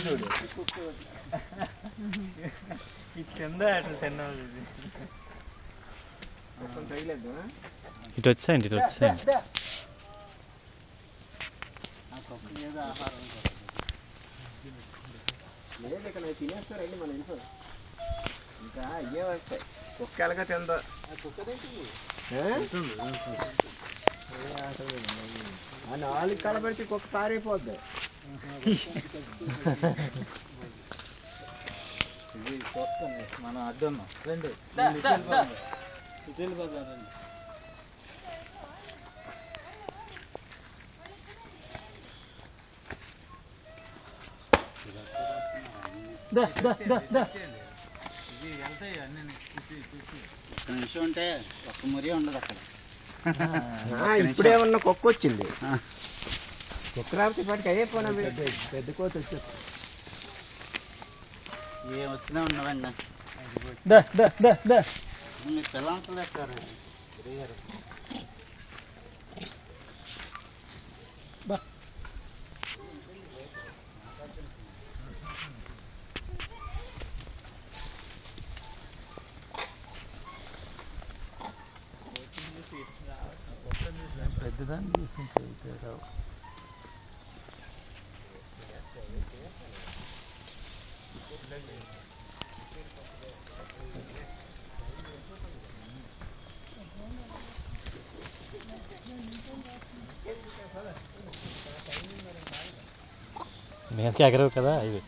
చూడు ఈ కింద అట్లా తిన్నావు ఇటు వచ్చేయండి ఇటు వచ్చేయండి. లేదు ఇక్కడ తినేస్తారండి మన ఇంట్లో ఇంకా అయ్యే వస్తాయి. కుక్క ఎలాగా తిందో ఆ 4 కలబెడితే కుక్క పారైపోద్ది. ఇది చూస్తుంది మనం అడ్డున్నాం రండి వెళ్ళిపోతారండి. ఇది వెళ్తాయి అన్ని ఒక్క నిమిషం ఉంటే ఒక్క మురి ఉండదు అక్కడ. ఇప్పుడే ఉన్న కుక్క వచ్చింది. కుక్క రాకపోతే ఇప్పటికి అయిపోయినా పెద్ద కోత వచ్చి ఏం వచ్చినా ఉండవండి. మీ పిల్లలు ఎక్కారు తిరిగారు. పెద్దదాన్ని తీసుకుంటే రావు. మీదకి ఎగరవు కదా ఇవి.